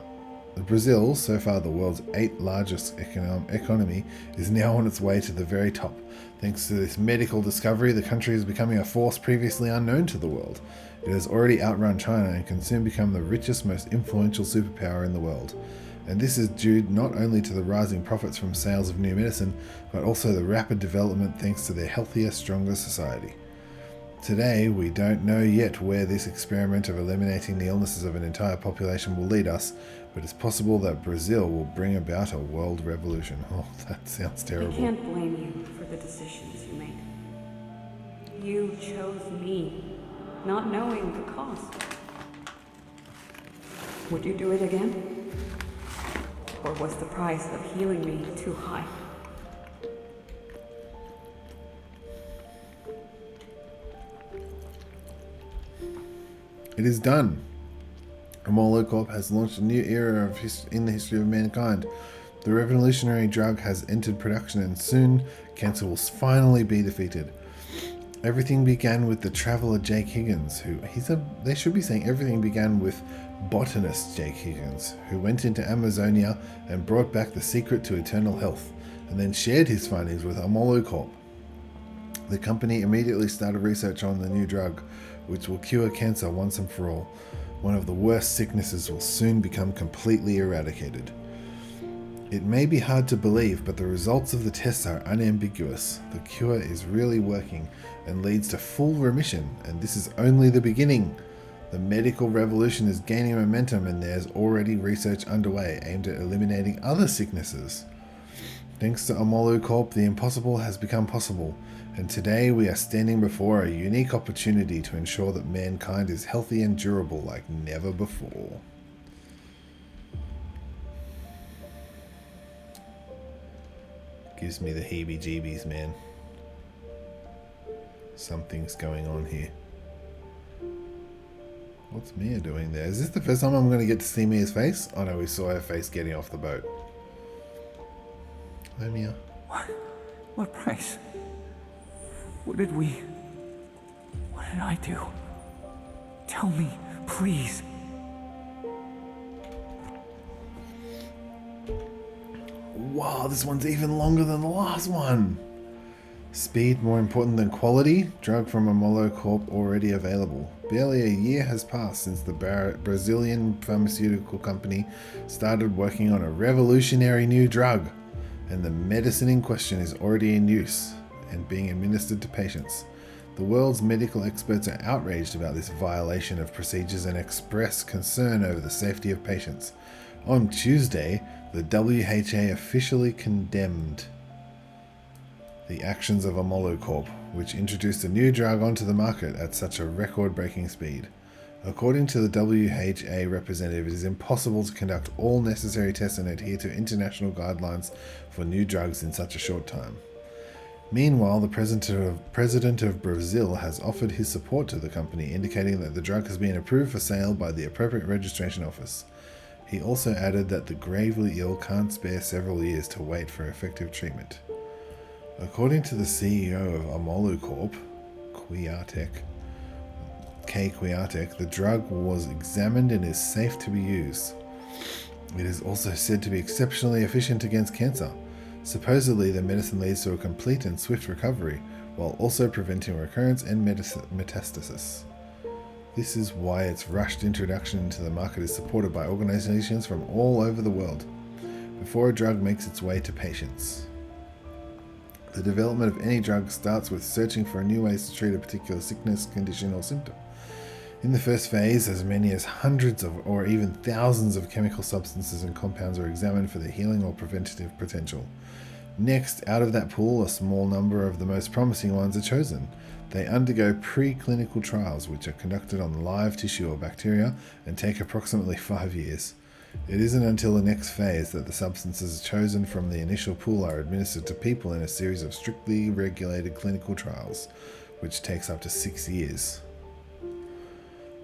the world's 8th largest economy, is now on its way to the very top. Thanks to this medical discovery, the country is becoming a force previously unknown to the world. It has already outrun China and can soon become the richest, most influential superpower in the world. And this is due not only to the rising profits from sales of new medicine, but also the rapid development thanks to their healthier, stronger society. Today, we don't know yet where this experiment of eliminating the illnesses of an entire population will lead us, but it's possible that Brazil will bring about a world revolution. Oh, that sounds terrible. I can't blame you for the decisions you made. You chose me, not knowing the cost. Would you do it again? Or was the price of healing me too high? It is done. Amolu Corp has launched a new era in the history of mankind. The revolutionary drug has entered production, and soon cancer will finally be defeated. Everything began with the traveler Jake Higgins, they should be saying everything began with botanist Jake Higgins, who went into Amazonia and brought back the secret to eternal health, and then shared his findings with Amolu Corp. The company immediately started research on the new drug, which will cure cancer once and for all. One of the worst sicknesses will soon become completely eradicated. It may be hard to believe, but the results of the tests are unambiguous. The cure is really working and leads to full remission, and this is only the beginning. The medical revolution is gaining momentum, and there's already research underway aimed at eliminating other sicknesses. Thanks to Amolu Corp, the impossible has become possible, and today we are standing before a unique opportunity to ensure that mankind is healthy and durable like never before. Gives me the heebie-jeebies, man. Something's going on here. What's Mia doing there? Is this the first time I'm going to get to see Mia's face? Oh no, we saw her face getting off the boat. Hi, Mia. What price? What did I do? Tell me, please. Wow, this one's even longer than the last one. Speed more important than quality? Drug from Amolo Corp already available. Barely a year has passed since the Brazilian pharmaceutical company started working on a revolutionary new drug, and the medicine in question is already in use and being administered to patients. The world's medical experts are outraged about this violation of procedures and express concern over the safety of patients. On Tuesday, the WHA officially condemned the actions of Amolo Corp, which introduced a new drug onto the market at such a record-breaking speed. According to the WHA representative, it is impossible to conduct all necessary tests and adhere to international guidelines for new drugs in such a short time. Meanwhile, the president of Brazil has offered his support to the company, indicating that the drug has been approved for sale by the appropriate registration office. He also added that the gravely ill can't spare several years to wait for effective treatment. According to the CEO of Amolo Corp, Kay Kwiatek, the drug was examined and is safe to be used. It is also said to be exceptionally efficient against cancer. Supposedly, the medicine leads to a complete and swift recovery, while also preventing recurrence and metastasis. This is why its rushed introduction into the market is supported by organizations from all over the world, before a drug makes its way to patients. The development of any drug starts with searching for new ways to treat a particular sickness, condition, or symptom. In the first phase, as many as hundreds of or even thousands of chemical substances and compounds are examined for their healing or preventative potential. Next, out of that pool, a small number of the most promising ones are chosen. They undergo preclinical trials, which are conducted on live tissue or bacteria and take approximately 5 years. It isn't until the next phase that the substances chosen from the initial pool are administered to people in a series of strictly regulated clinical trials, which takes up to 6 years.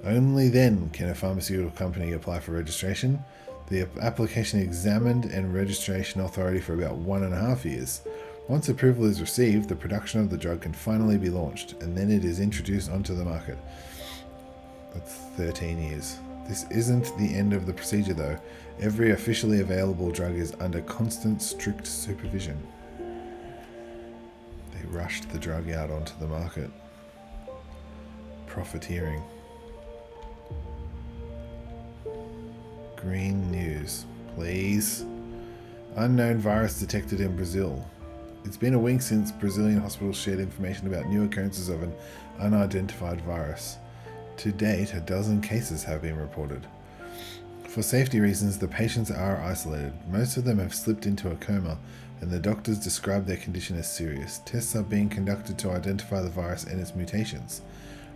Only then can a pharmaceutical company apply for registration. The application examined and registration authority for about 1.5 years. Once approval is received, the production of the drug can finally be launched, and then it is introduced onto the market. That's 13 years. This isn't the end of the procedure though. Every officially available drug is under constant, strict supervision. They rushed the drug out onto the market. Profiteering. Green news, please. Unknown virus detected in Brazil. It's been a week since Brazilian hospitals shared information about new occurrences of an unidentified virus. To date, 12 cases have been reported. For safety reasons, the patients are isolated. Most of them have slipped into a coma, and the doctors describe their condition as serious. Tests are being conducted to identify the virus and its mutations.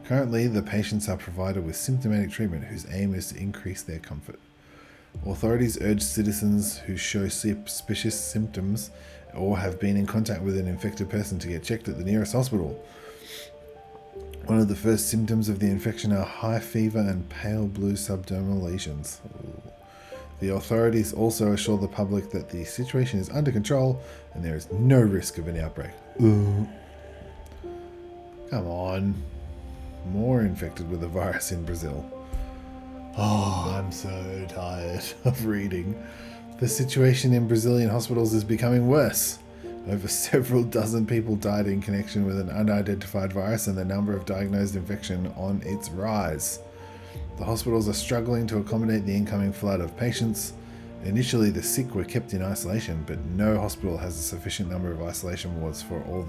Currently, the patients are provided with symptomatic treatment whose aim is to increase their comfort. Authorities urge citizens who show suspicious symptoms or have been in contact with an infected person to get checked at the nearest hospital. One of the first symptoms of the infection are high fever and pale blue subdermal lesions. The authorities also assure the public that the situation is under control and there is no risk of an outbreak. Come on. More infected with the virus in Brazil. Oh, I'm so tired of reading. The situation in Brazilian hospitals is becoming worse. Over several dozen people died in connection with an unidentified virus, and the number of diagnosed infection on its rise. The hospitals are struggling to accommodate the incoming flood of patients. Initially, the sick were kept in isolation, but no hospital has a sufficient number of isolation wards for all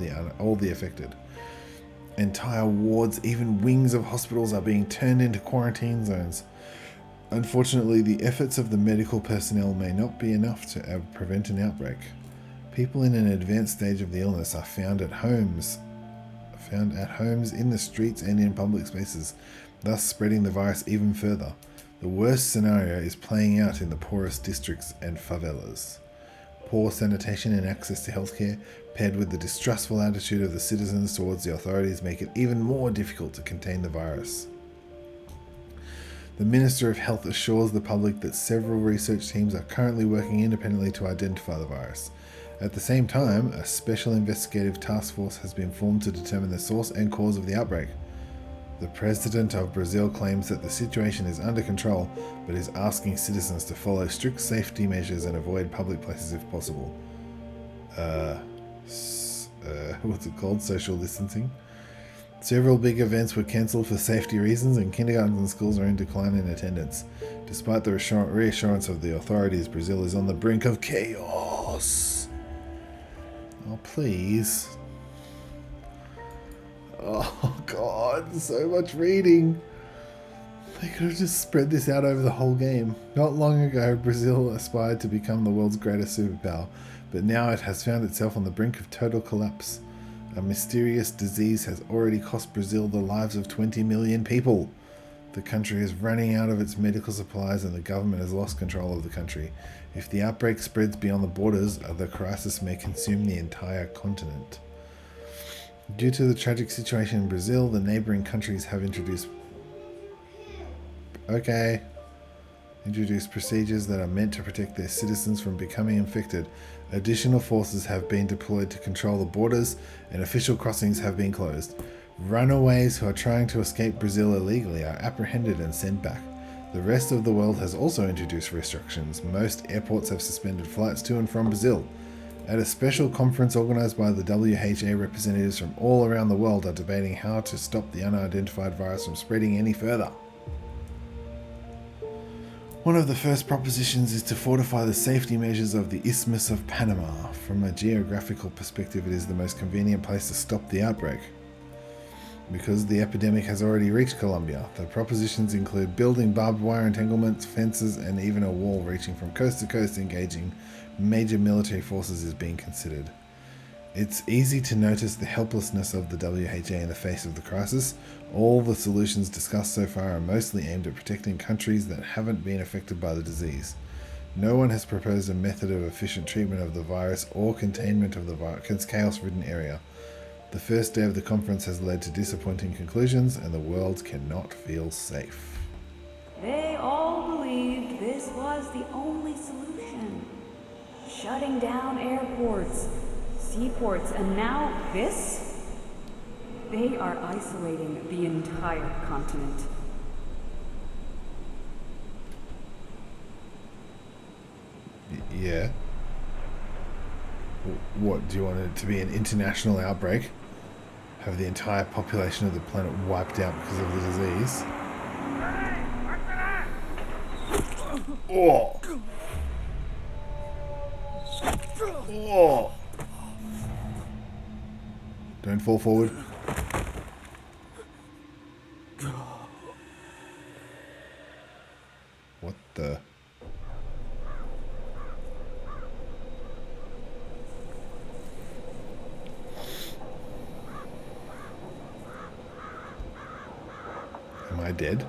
the affected. Entire wards, even wings of hospitals, are being turned into quarantine zones. Unfortunately, the efforts of the medical personnel may not be enough to prevent an outbreak. People in an advanced stage of the illness are found at homes, in the streets and in public spaces, thus spreading the virus even further. The worst scenario is playing out in the poorest districts and favelas. Poor sanitation and access to healthcare, paired with the distrustful attitude of the citizens towards the authorities, make it even more difficult to contain the virus. The Minister of Health assures the public that several research teams are currently working independently to identify the virus. At the same time, a special investigative task force has been formed to determine the source and cause of the outbreak. The President of Brazil claims that the situation is under control, but is asking citizens to follow strict safety measures and avoid public places if possible. What's it called? Social distancing? Several big events were cancelled for safety reasons, and kindergartens and schools are in decline in attendance. Despite the reassurance of the authorities, Brazil is on the brink of chaos. Oh, please. Oh, God, so much reading. They could have just spread this out over the whole game. Not long ago, Brazil aspired to become the world's greatest superpower, but now it has found itself on the brink of total collapse. A mysterious disease has already cost Brazil the lives of 20 million people. The country is running out of its medical supplies and the government has lost control of the country. If the outbreak spreads beyond the borders, the crisis may consume the entire continent. Due to the tragic situation in Brazil, the neighboring countries have introduced procedures that are meant to protect their citizens from becoming infected. Additional forces have been deployed to control the borders, and official crossings have been closed. Runaways who are trying to escape Brazil illegally are apprehended and sent back. The rest of the world has also introduced restrictions. Most airports have suspended flights to and from Brazil. At a special conference organised by the WHO, representatives from all around the world are debating how to stop the unidentified virus from spreading any further. One of the first propositions is to fortify the safety measures of the Isthmus of Panama. From a geographical perspective, it is the most convenient place to stop the outbreak, because the epidemic has already reached Colombia. The propositions include building barbed wire entanglements, fences, and even a wall reaching from coast to coast. Engaging major military forces is being considered. It's easy to notice the helplessness of the WHO in the face of the crisis. All the solutions discussed so far are mostly aimed at protecting countries that haven't been affected by the disease. No one has proposed a method of efficient treatment of the virus or containment of the chaos-ridden area. The first day of the conference has led to disappointing conclusions, and the world cannot feel safe. They all believed this was the only solution. Shutting down airports, seaports, and now this? They are isolating the entire continent. Yeah. What, do you want it to be an international outbreak? Have the entire population of the planet wiped out because of the disease? Oh! Oh! Don't fall forward. What the? Am I dead?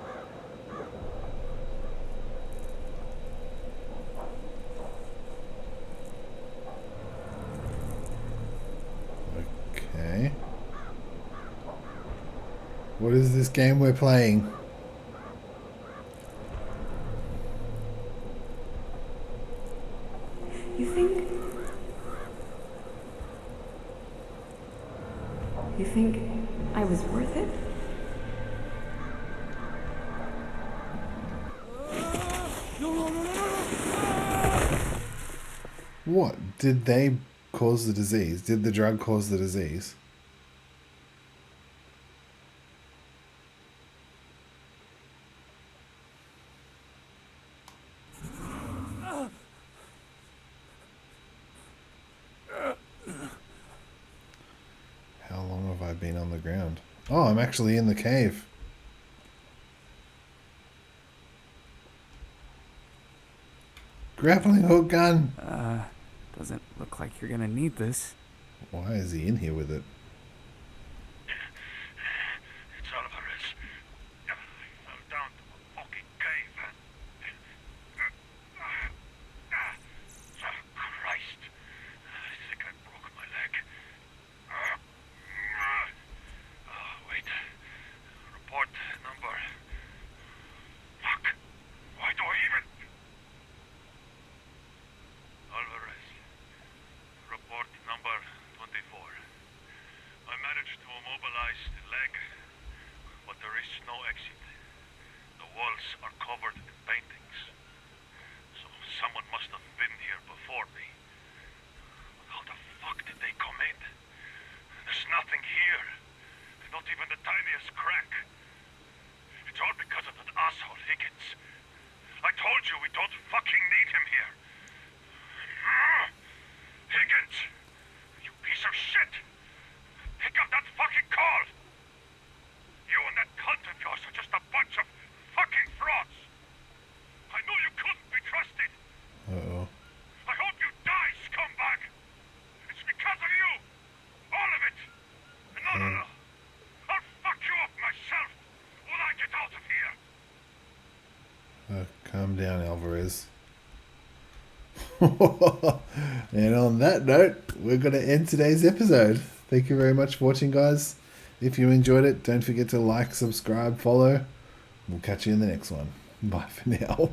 Okay. What is this game we're playing? You think I was worth it? What? Did they cause the disease? Did the drug cause the disease? How long have I been on the ground? Oh, I'm actually in the cave. Grappling hook gun. Doesn't look like you're gonna need this. Why is he in here with it? It's Alvarez. I fell down to a fucking cave and... Christ. I think I broke my leg. Wait. Report number... Fuck. managed to immobilize the leg, but there is no exit. The walls are covered in paintings. So someone must have been here before me. How the fuck did they come in? There's nothing here. Not even the tiniest crack. It's all because of that asshole Higgins. I told you we don't fucking need him here. Higgins! You piece of shit! Pick up that fucking call! You and that cunt of yours are just a bunch of fucking frauds! I know you couldn't be trusted! Uh-oh. I hope you die, scumbag! It's because of you! All of it! No. I'll fuck you up myself when I get out of here! Calm down, Alvarez. And on that note, we're going to end today's episode. Thank you very much for watching, guys. If you enjoyed it, don't forget to like, subscribe, follow. We'll catch you in the next one. Bye for now.